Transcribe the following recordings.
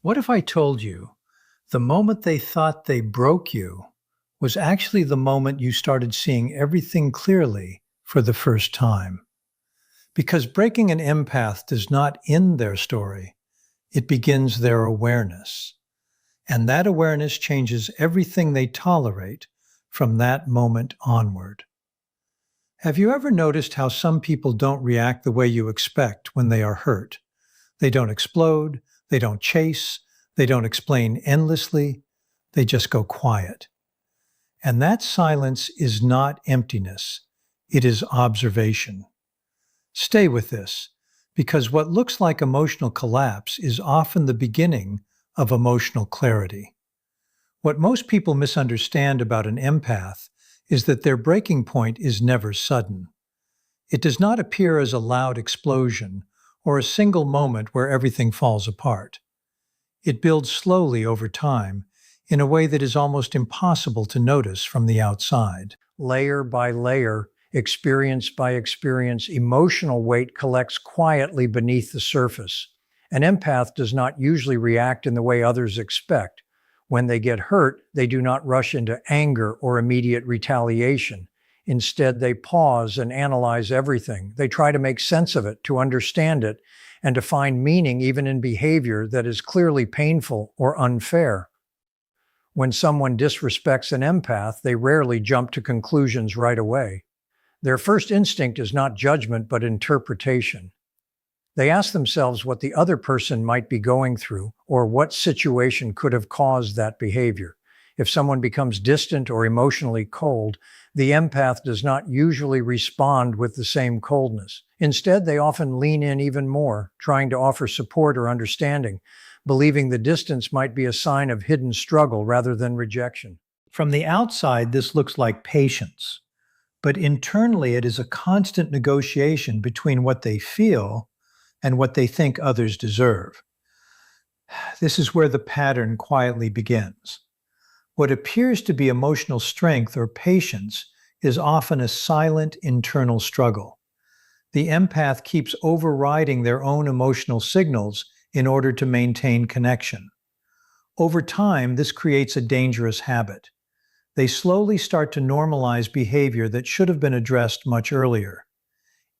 What if I told you the moment they thought they broke you was actually the moment you started seeing everything clearly for the first time? Because breaking an empath does not end their story, it begins their awareness. And that awareness changes everything they tolerate from that moment onward. Have you ever noticed how some people don't react the way you expect when they are hurt? They don't explode, they don't chase, they don't explain endlessly, they just go quiet. And that silence is not emptiness, it is observation. Stay with this, because what looks like emotional collapse is often the beginning of emotional clarity. What most people misunderstand about an empath is that their breaking point is never sudden. It does not appear as a loud explosion or a single moment where everything falls apart. It builds slowly over time in a way that is almost impossible to notice from the outside. Layer by layer, experience by experience, emotional weight collects quietly beneath the surface. An empath does not usually react in the way others expect. When they get hurt, they do not rush into anger or immediate retaliation. Instead, they pause and analyze everything. They try to make sense of it, to understand it, and to find meaning even in behavior that is clearly painful or unfair. When someone disrespects an empath, they rarely jump to conclusions right away. Their first instinct is not judgment, but interpretation. They ask themselves what the other person might be going through, or what situation could have caused that behavior. If someone becomes distant or emotionally cold, the empath does not usually respond with the same coldness. Instead, they often lean in even more, trying to offer support or understanding, believing the distance might be a sign of hidden struggle rather than rejection. From the outside, this looks like patience, but internally it is a constant negotiation between what they feel and what they think others deserve. This is where the pattern quietly begins. What appears to be emotional strength or patience is often a silent internal struggle. The empath keeps overriding their own emotional signals in order to maintain connection. Over time, this creates a dangerous habit. They slowly start to normalize behavior that should have been addressed much earlier.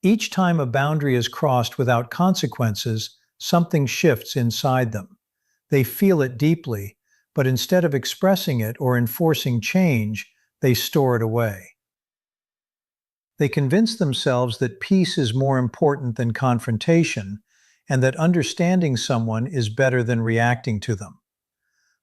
Each time a boundary is crossed without consequences, something shifts inside them. They feel it deeply, but instead of expressing it or enforcing change, they store it away. They convince themselves that peace is more important than confrontation, and that understanding someone is better than reacting to them.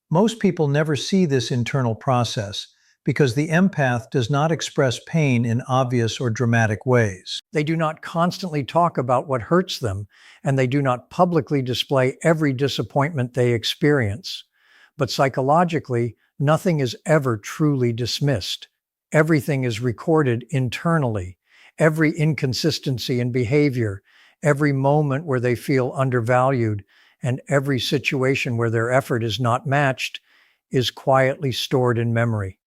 Most people never see this internal process because the empath does not express pain in obvious or dramatic ways. They do not constantly talk about what hurts them, and they do not publicly display every disappointment they experience. But psychologically, nothing is ever truly dismissed. Everything is recorded internally. Every inconsistency in behavior, every moment where they feel undervalued, and every situation where their effort is not matched is quietly stored in memory.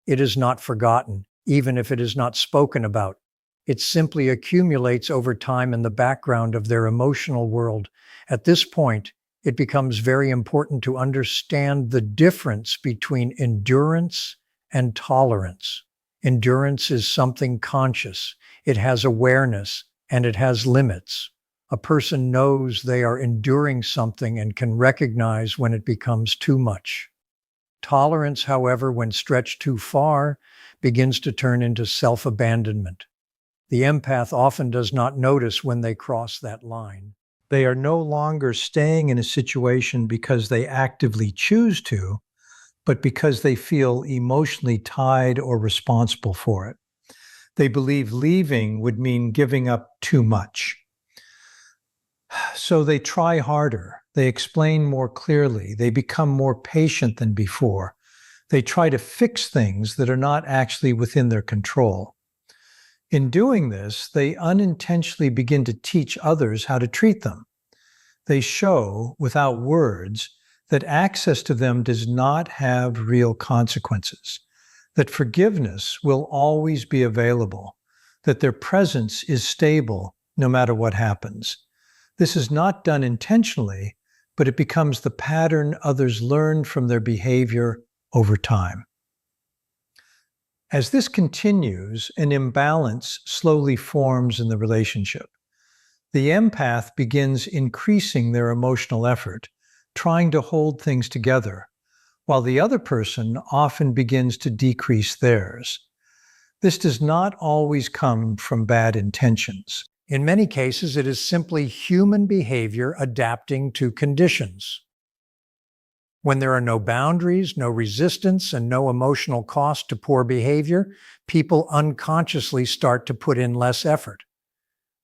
It is not forgotten, even if it is not spoken about. It simply accumulates over time in the background of their emotional world. At this point, it becomes very important to understand the difference between endurance and tolerance. Endurance is something conscious. It has awareness, and it has limits. A person knows they are enduring something and can recognize when it becomes too much. Tolerance, however, when stretched too far, begins to turn into self-abandonment. The empath often does not notice when they cross that line. They are no longer staying in a situation because they actively choose to, but because they feel emotionally tied or responsible for it. They believe leaving would mean giving up too much. So they try harder, they explain more clearly, they become more patient than before. They try to fix things that are not actually within their control. In doing this, they unintentionally begin to teach others how to treat them. They show, without words, that access to them does not have real consequences, that forgiveness will always be available, that their presence is stable no matter what happens. This is not done intentionally, but it becomes the pattern others learn from their behavior over time. As this continues, an imbalance slowly forms in the relationship. The empath begins increasing their emotional effort, trying to hold things together, while the other person often begins to decrease theirs. This does not always come from bad intentions. In many cases, it is simply human behavior adapting to conditions. When there are no boundaries, no resistance, and no emotional cost to poor behavior, people unconsciously start to put in less effort.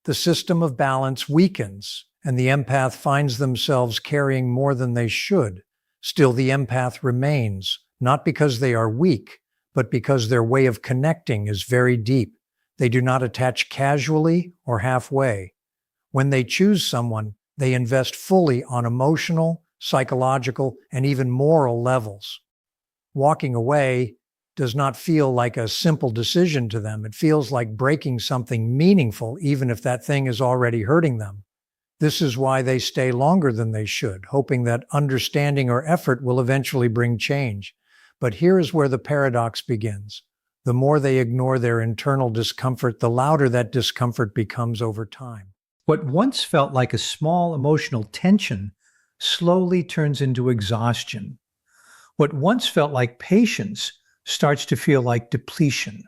The system of balance weakens, and the empath finds themselves carrying more than they should. Still, the empath remains, not because they are weak, but because their way of connecting is very deep. They do not attach casually or halfway. When they choose someone, they invest fully on emotional, psychological, and even moral levels. Walking away does not feel like a simple decision to them. It feels like breaking something meaningful, even if that thing is already hurting them. This is why they stay longer than they should, hoping that understanding or effort will eventually bring change. But here is where the paradox begins. The more they ignore their internal discomfort, the louder that discomfort becomes over time. What once felt like a small emotional tension slowly turns into exhaustion. What once felt like patience starts to feel like depletion.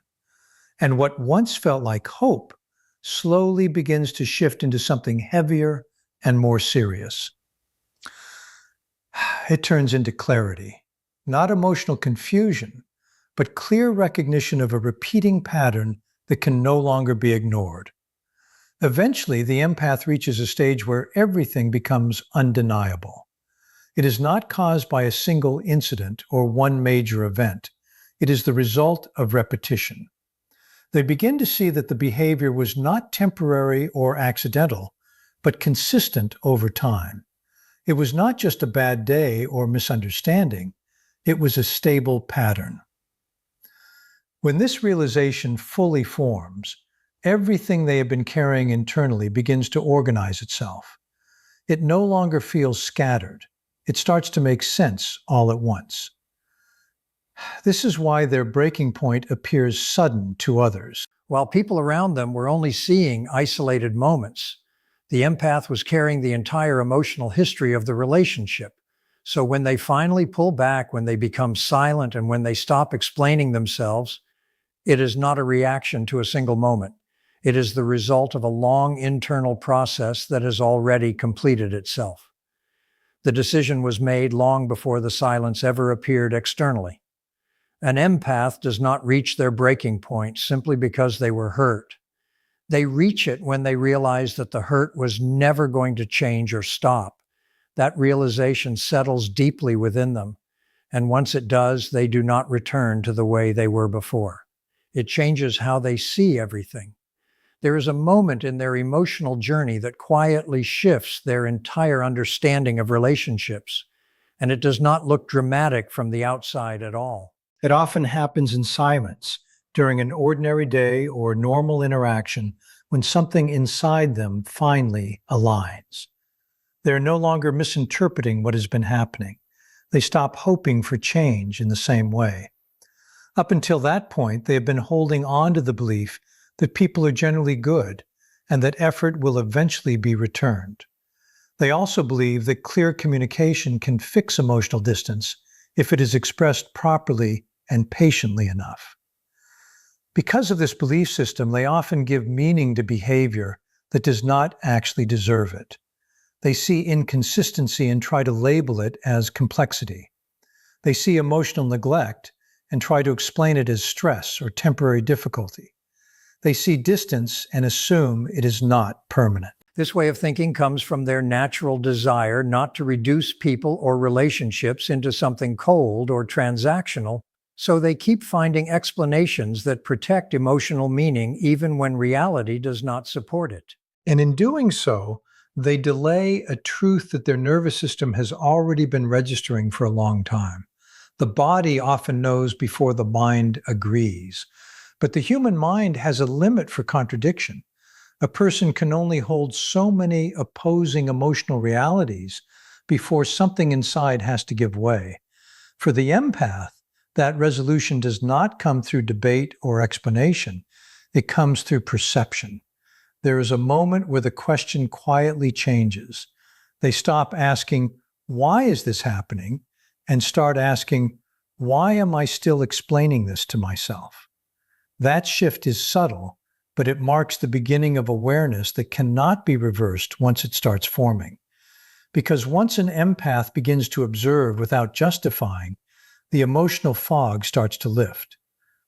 And what once felt like hope slowly begins to shift into something heavier and more serious. It turns into clarity, not emotional confusion, but clear recognition of a repeating pattern that can no longer be ignored. Eventually, the empath reaches a stage where everything becomes undeniable. It is not caused by a single incident or one major event. It is the result of repetition. They begin to see that the behavior was not temporary or accidental, but consistent over time. It was not just a bad day or misunderstanding. It was a stable pattern. When this realization fully forms, everything they have been carrying internally begins to organize itself. It no longer feels scattered. It starts to make sense all at once. This is why their breaking point appears sudden to others. While people around them were only seeing isolated moments, the empath was carrying the entire emotional history of the relationship. So when they finally pull back, when they become silent, and when they stop explaining themselves, it is not a reaction to a single moment. It is the result of a long internal process that has already completed itself. The decision was made long before the silence ever appeared externally. An empath does not reach their breaking point simply because they were hurt. They reach it when they realize that the hurt was never going to change or stop. That realization settles deeply within them, and once it does, they do not return to the way they were before. It changes how they see everything. There is a moment in their emotional journey that quietly shifts their entire understanding of relationships, and it does not look dramatic from the outside at all. It often happens in silence, during an ordinary day or normal interaction, when something inside them finally aligns. They are no longer misinterpreting what has been happening. They stop hoping for change in the same way. Up until that point, they have been holding on to the belief that people are generally good and that effort will eventually be returned. They also believe that clear communication can fix emotional distance if it is expressed properly and patiently enough. Because of this belief system, they often give meaning to behavior that does not actually deserve it. They see inconsistency and try to label it as complexity. They see emotional neglect and try to explain it as stress or temporary difficulty. They see distance and assume it is not permanent. This way of thinking comes from their natural desire not to reduce people or relationships into something cold or transactional, so they keep finding explanations that protect emotional meaning even when reality does not support it. And in doing so, they delay a truth that their nervous system has already been registering for a long time. The body often knows before the mind agrees. But the human mind has a limit for contradiction. A person can only hold so many opposing emotional realities before something inside has to give way. For the empath, that resolution does not come through debate or explanation. It comes through perception. There is a moment where the question quietly changes. They stop asking, "Why is this happening?" and start asking, "Why am I still explaining this to myself?" That shift is subtle, but it marks the beginning of awareness that cannot be reversed once it starts forming. Because once an empath begins to observe without justifying, the emotional fog starts to lift.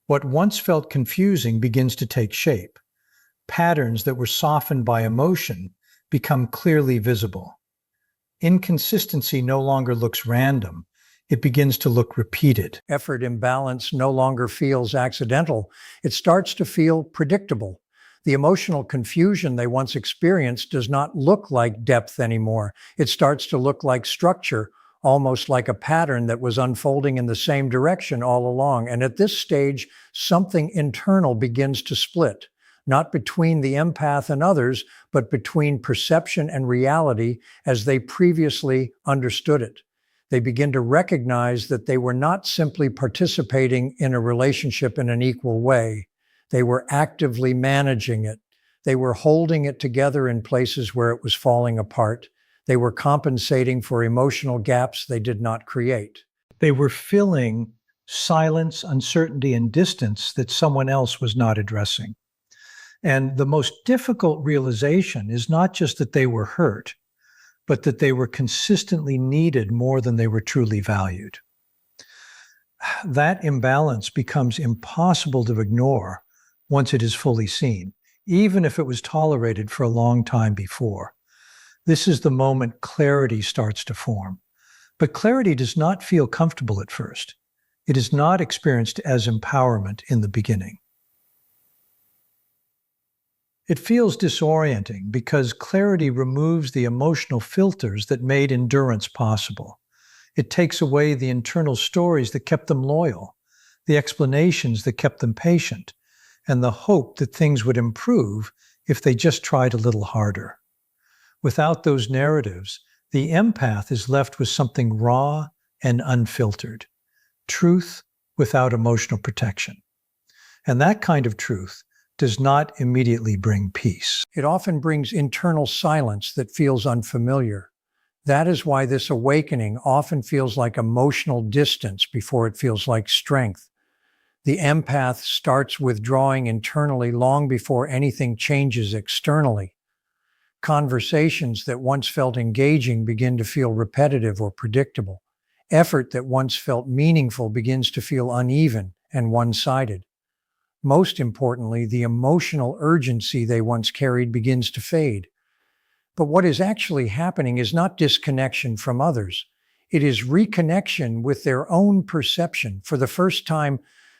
What once felt confusing begins to take shape. Patterns that were softened by emotion become clearly visible. Inconsistency no longer looks random. It begins to look repeated. Effort imbalance no longer feels accidental. It starts to feel predictable. The emotional confusion they once experienced does not look like depth anymore. It starts to look like structure, almost like a pattern that was unfolding in the same direction all along. And at this stage, something internal begins to split, not between the empath and others, but between perception and reality as they previously understood it. They begin to recognize that they were not simply participating in a relationship in an equal way. They were actively managing it. They were holding it together in places where it was falling apart. They were compensating for emotional gaps they did not create. They were filling silence, uncertainty, and distance that someone else was not addressing. And the most difficult realization is not just that they were hurt, but that they were consistently needed more than they were truly valued. That imbalance becomes impossible to ignore once it is fully seen, even if it was tolerated for a long time before. This is the moment clarity starts to form. But clarity does not feel comfortable at first. It is not experienced as empowerment in the beginning. It feels disorienting because clarity removes the emotional filters that made endurance possible. It takes away the internal stories that kept them loyal, the explanations that kept them patient, and the hope that things would improve if they just tried a little harder. Without those narratives, the empath is left with something raw and unfiltered, truth without emotional protection. And that kind of truth does not immediately bring peace. It often brings internal silence that feels unfamiliar. That is why this awakening often feels like emotional distance before it feels like strength. The empath starts withdrawing internally long before anything changes externally. Conversations that once felt engaging begin to feel repetitive or predictable. Effort that once felt meaningful begins to feel uneven and one-sided. Most importantly, the emotional urgency they once carried begins to fade. But what is actually happening is not disconnection from others. It is reconnection with their own perception. For the first time,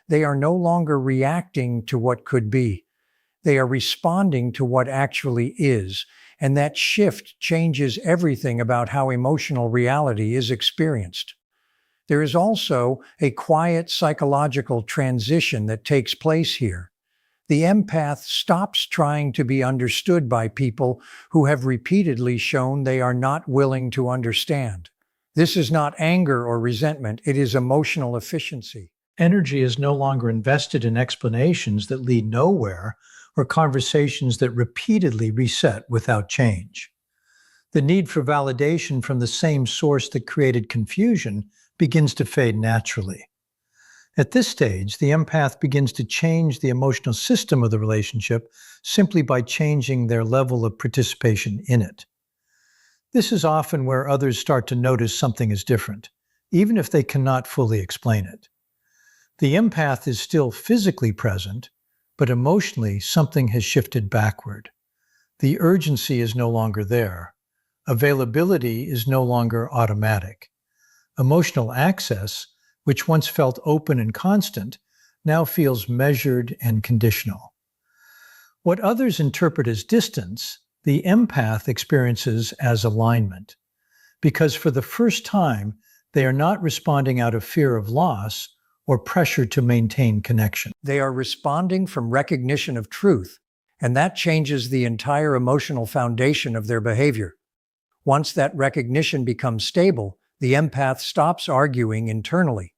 they are no longer reacting to what could be. They are responding to what actually is, and that shift changes everything about how emotional reality is experienced. There is also a quiet psychological transition that takes place here. The empath stops trying to be understood by people who have repeatedly shown they are not willing to understand. This is not anger or resentment, it is emotional efficiency. Energy is no longer invested in explanations that lead nowhere or conversations that repeatedly reset without change. The need for validation from the same source that created confusion begins to fade naturally. At this stage, the empath begins to change the emotional system of the relationship simply by changing their level of participation in it. This is often where others start to notice something is different, even if they cannot fully explain it. The empath is still physically present, but emotionally something has shifted backward. The urgency is no longer there. Availability is no longer automatic. Emotional access, which once felt open and constant, now feels measured and conditional. What others interpret as distance, the empath experiences as alignment, because for the first time, they are not responding out of fear of loss or pressure to maintain connection. They are responding from recognition of truth, and that changes the entire emotional foundation of their behavior. Once that recognition becomes stable, the empath stops arguing internally.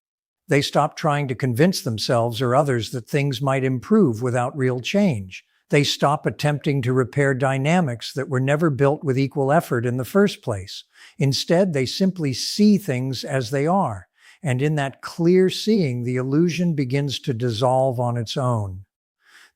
They stop trying to convince themselves or others that things might improve without real change. They stop attempting to repair dynamics that were never built with equal effort in the first place. Instead, they simply see things as they are, and in that clear seeing, the illusion begins to dissolve on its own.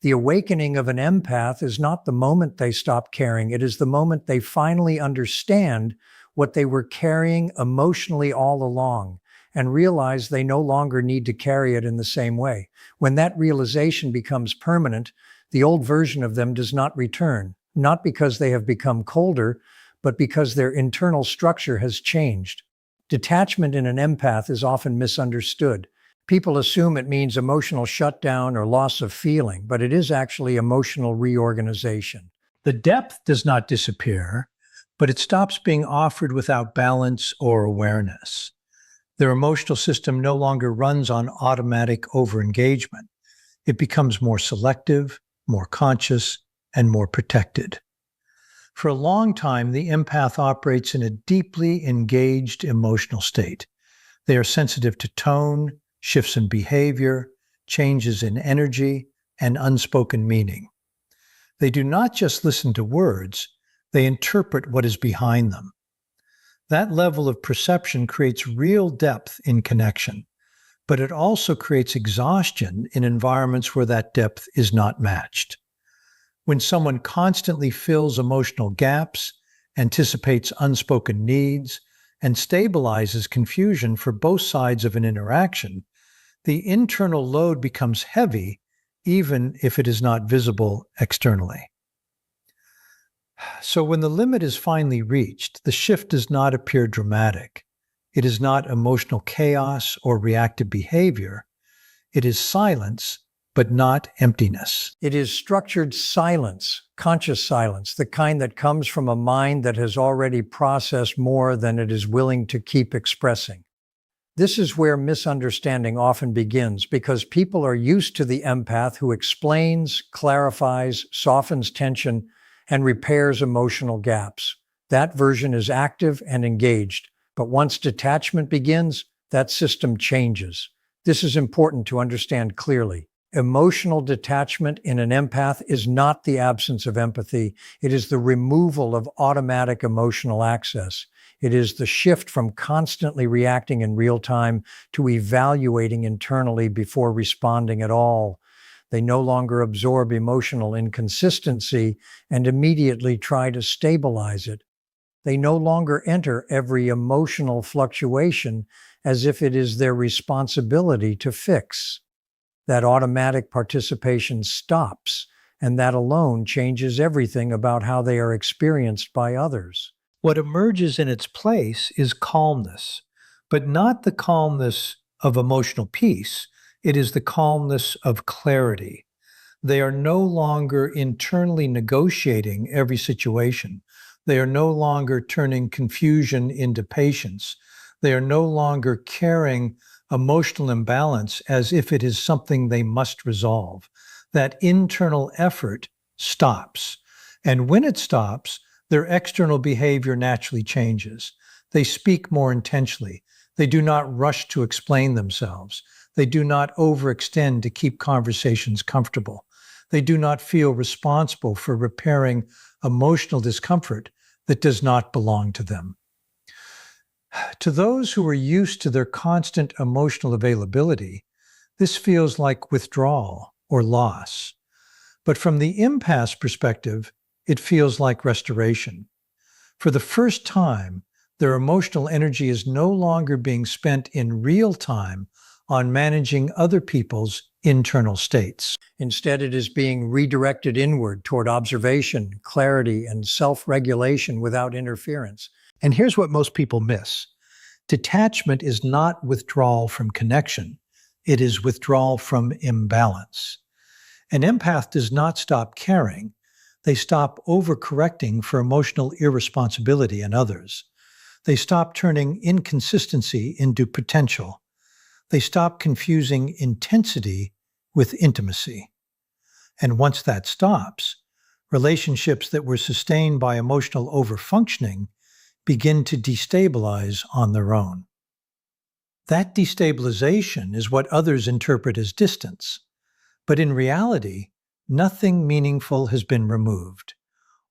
The awakening of an empath is not the moment they stop caring, it is the moment they finally understand what they were carrying emotionally all along and realize they no longer need to carry it in the same way. When that realization becomes permanent, the old version of them does not return, not because they have become colder, but because their internal structure has changed. Detachment in an empath is often misunderstood. People assume it means emotional shutdown or loss of feeling, but it is actually emotional reorganization. The depth does not disappear, but it stops being offered without balance or awareness. Their emotional system no longer runs on automatic overengagement. It becomes more selective, more conscious, and more protected. For a long time, the empath operates in a deeply engaged emotional state. They are sensitive to tone, shifts in behavior, changes in energy, and unspoken meaning. They do not just listen to words, they interpret what is behind them. That level of perception creates real depth in connection, but it also creates exhaustion in environments where that depth is not matched. When someone constantly fills emotional gaps, anticipates unspoken needs, and stabilizes confusion for both sides of an interaction, the internal load becomes heavy, even if it is not visible externally. So when the limit is finally reached, the shift does not appear dramatic. It is not emotional chaos or reactive behavior. It is silence, but not emptiness. It is structured silence, conscious silence, the kind that comes from a mind that has already processed more than it is willing to keep expressing. This is where misunderstanding often begins because people are used to the empath who explains, clarifies, softens tension, and repairs emotional gaps. That version is active and engaged, but once detachment begins, that system changes. This is important to understand clearly. Emotional detachment in an empath is not the absence of empathy. It is the removal of automatic emotional access. It is the shift from constantly reacting in real time to evaluating internally before responding at all. They no longer absorb emotional inconsistency and immediately try to stabilize it. They no longer enter every emotional fluctuation as if it is their responsibility to fix. That automatic participation stops, and that alone changes everything about how they are experienced by others. What emerges in its place is calmness, but not the calmness of emotional peace. It is the calmness of clarity. They are no longer internally negotiating every situation. They are no longer turning confusion into patience. They are no longer carrying emotional imbalance as if it is something they must resolve. That internal effort stops. And when it stops, their external behavior naturally changes. They speak more intentionally. They do not rush to explain themselves. They do not overextend to keep conversations comfortable. They do not feel responsible for repairing emotional discomfort that does not belong to them. To those who are used to their constant emotional availability, this feels like withdrawal or loss. But from the empath's perspective, it feels like restoration. For the first time, their emotional energy is no longer being spent in real time on managing other people's internal states. Instead, it is being redirected inward toward observation, clarity, and self-regulation without interference. And here's what most people miss. Detachment is not withdrawal from connection. It is withdrawal from imbalance. An empath does not stop caring. They stop overcorrecting for emotional irresponsibility in others. They stop turning inconsistency into potential. They stop confusing intensity with intimacy. And once that stops, relationships that were sustained by emotional overfunctioning begin to destabilize on their own. That destabilization is what others interpret as distance. But in reality, nothing meaningful has been removed.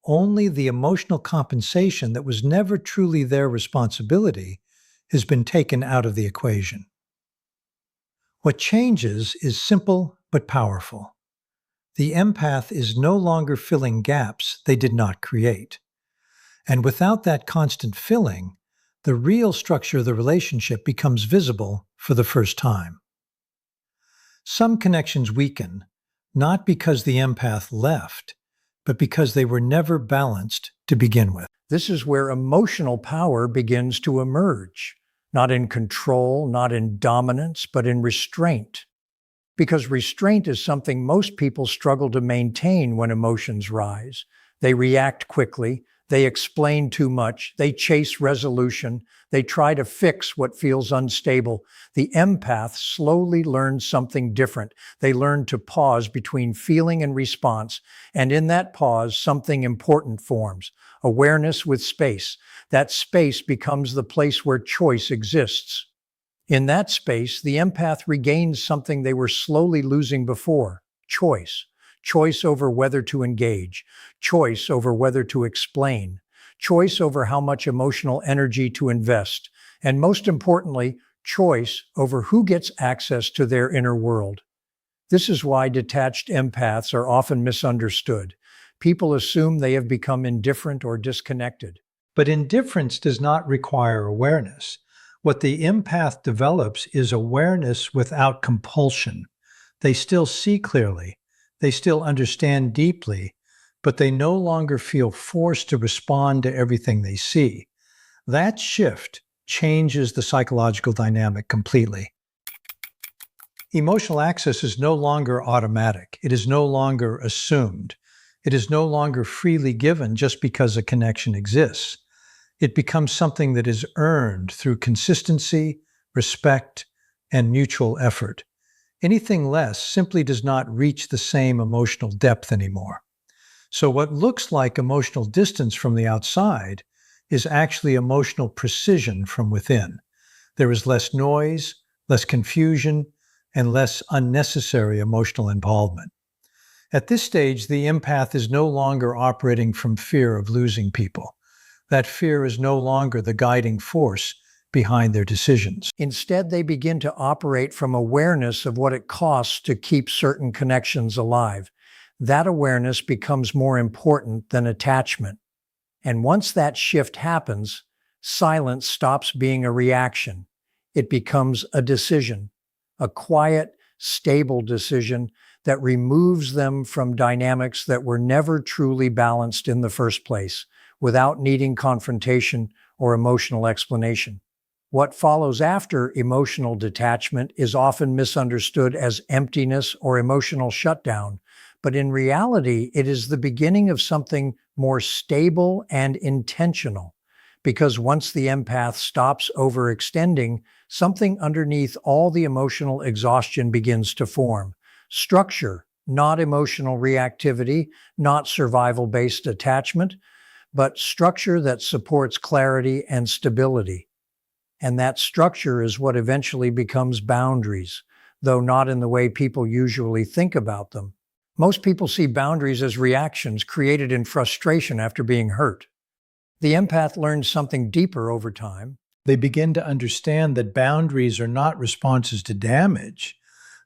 Only the emotional compensation that was never truly their responsibility has been taken out of the equation. What changes is simple but powerful. The empath is no longer filling gaps they did not create. And without that constant filling, the real structure of the relationship becomes visible for the first time. Some connections weaken, not because the empath left, but because they were never balanced to begin with. This is where emotional power begins to emerge, not in control, not in dominance, but in restraint. Because restraint is something most people struggle to maintain when emotions rise. They react quickly, they explain too much, they chase resolution, they try to fix what feels unstable. The empath slowly learns something different. They learn to pause between feeling and response, and in that pause, something important forms. Awareness with space. That space becomes the place where choice exists. In that space, the empath regains something they were slowly losing before: choice. Choice over whether to engage, choice over whether to explain, choice over how much emotional energy to invest, and most importantly, choice over who gets access to their inner world. This is why detached empaths are often misunderstood. People assume they have become indifferent or disconnected. But indifference does not require awareness. What the empath develops is awareness without compulsion. They still see clearly, they still understand deeply, but they no longer feel forced to respond to everything they see. That shift changes the psychological dynamic completely. Emotional access is no longer automatic. It is no longer assumed. It is no longer freely given just because a connection exists. It becomes something that is earned through consistency, respect, and mutual effort. Anything less simply does not reach the same emotional depth anymore. So what looks like emotional distance from the outside is actually emotional precision from within. There is less noise, less confusion, and less unnecessary emotional involvement. At this stage, the empath is no longer operating from fear of losing people. That fear is no longer the guiding force behind their decisions. Instead, they begin to operate from awareness of what it costs to keep certain connections alive. That awareness becomes more important than attachment. And once that shift happens, silence stops being a reaction. It becomes a decision, a quiet, stable decision that removes them from dynamics that were never truly balanced in the first place, without needing confrontation or emotional explanation. What follows after emotional detachment is often misunderstood as emptiness or emotional shutdown, but in reality, it is the beginning of something more stable and intentional. Because once the empath stops overextending, something underneath all the emotional exhaustion begins to form. Structure, not emotional reactivity, not survival-based attachment, but structure that supports clarity and stability. And that structure is what eventually becomes boundaries, though not in the way people usually think about them. Most people see boundaries as reactions created in frustration after being hurt. The empath learns something deeper over time. They begin to understand that boundaries are not responses to damage.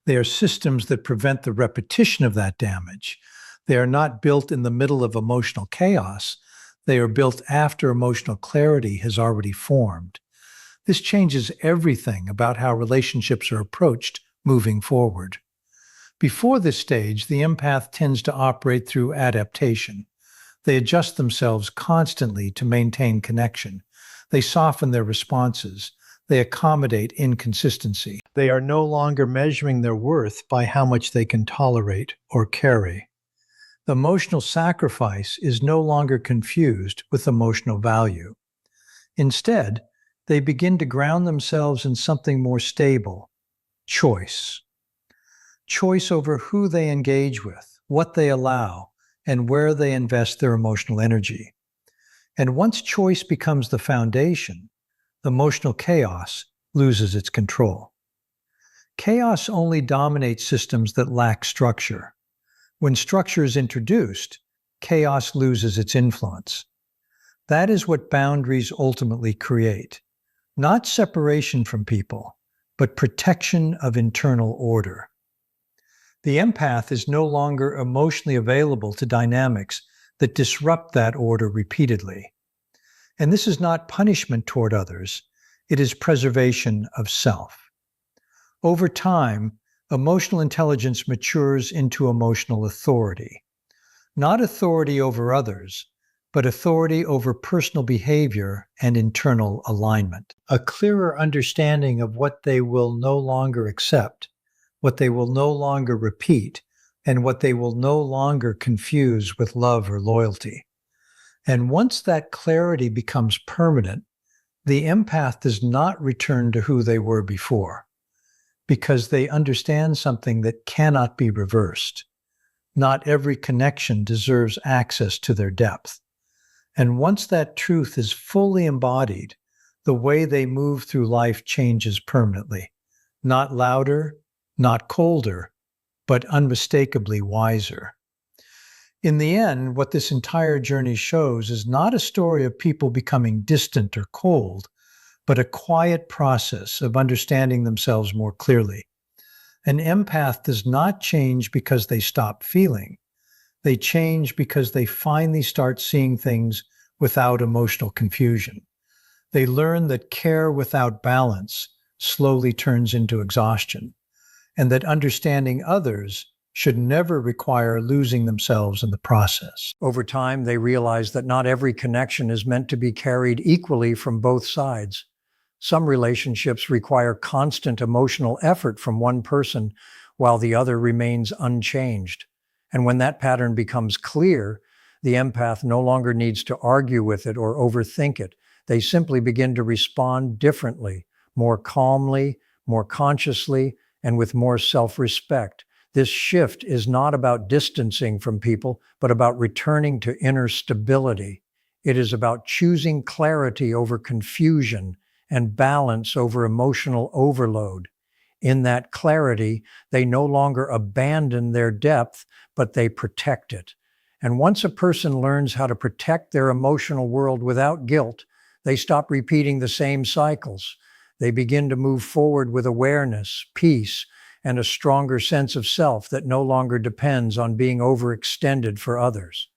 They are systems that prevent the repetition of that damage. They are not built in the middle of emotional chaos. They are built after emotional clarity has already formed. This changes everything about how relationships are approached moving forward. Before this stage, the empath tends to operate through adaptation. They adjust themselves constantly to maintain connection. They soften their responses. They accommodate inconsistency. They are no longer measuring their worth by how much they can tolerate or carry. The emotional sacrifice is no longer confused with emotional value. Instead, they begin to ground themselves in something more stable: choice. Choice over who they engage with, what they allow, and where they invest their emotional energy. And once choice becomes the foundation, emotional chaos loses its control. Chaos only dominates systems that lack structure. When structure is introduced, chaos loses its influence. That is what boundaries ultimately create. Not separation from people, but protection of internal order. The empath is no longer emotionally available to dynamics that disrupt that order repeatedly. And this is not punishment toward others, it is preservation of self. Over time, emotional intelligence matures into emotional authority. Not authority over others, but authority over personal behavior and internal alignment. A clearer understanding of what they will no longer accept, what they will no longer repeat, and what they will no longer confuse with love or loyalty. And once that clarity becomes permanent, the empath does not return to who they were before, because they understand something that cannot be reversed. Not every connection deserves access to their depth. And once that truth is fully embodied, the way they move through life changes permanently. Not louder, not colder, but unmistakably wiser. In the end, what this entire journey shows is not a story of people becoming distant or cold, but a quiet process of understanding themselves more clearly. An empath does not change because they stop feeling. They change because they finally start seeing things without emotional confusion. They learn that care without balance slowly turns into exhaustion, and that understanding others should never require losing themselves in the process. Over time, they realize that not every connection is meant to be carried equally from both sides. Some relationships require constant emotional effort from one person while the other remains unchanged. And when that pattern becomes clear, the empath no longer needs to argue with it or overthink it. They simply begin to respond differently, more calmly, more consciously, and with more self-respect. This shift is not about distancing from people, but about returning to inner stability. It is about choosing clarity over confusion and balance over emotional overload. In that clarity, they no longer abandon their depth, but they protect it. And once a person learns how to protect their emotional world without guilt, they stop repeating the same cycles. They begin to move forward with awareness, peace, and a stronger sense of self that no longer depends on being overextended for others.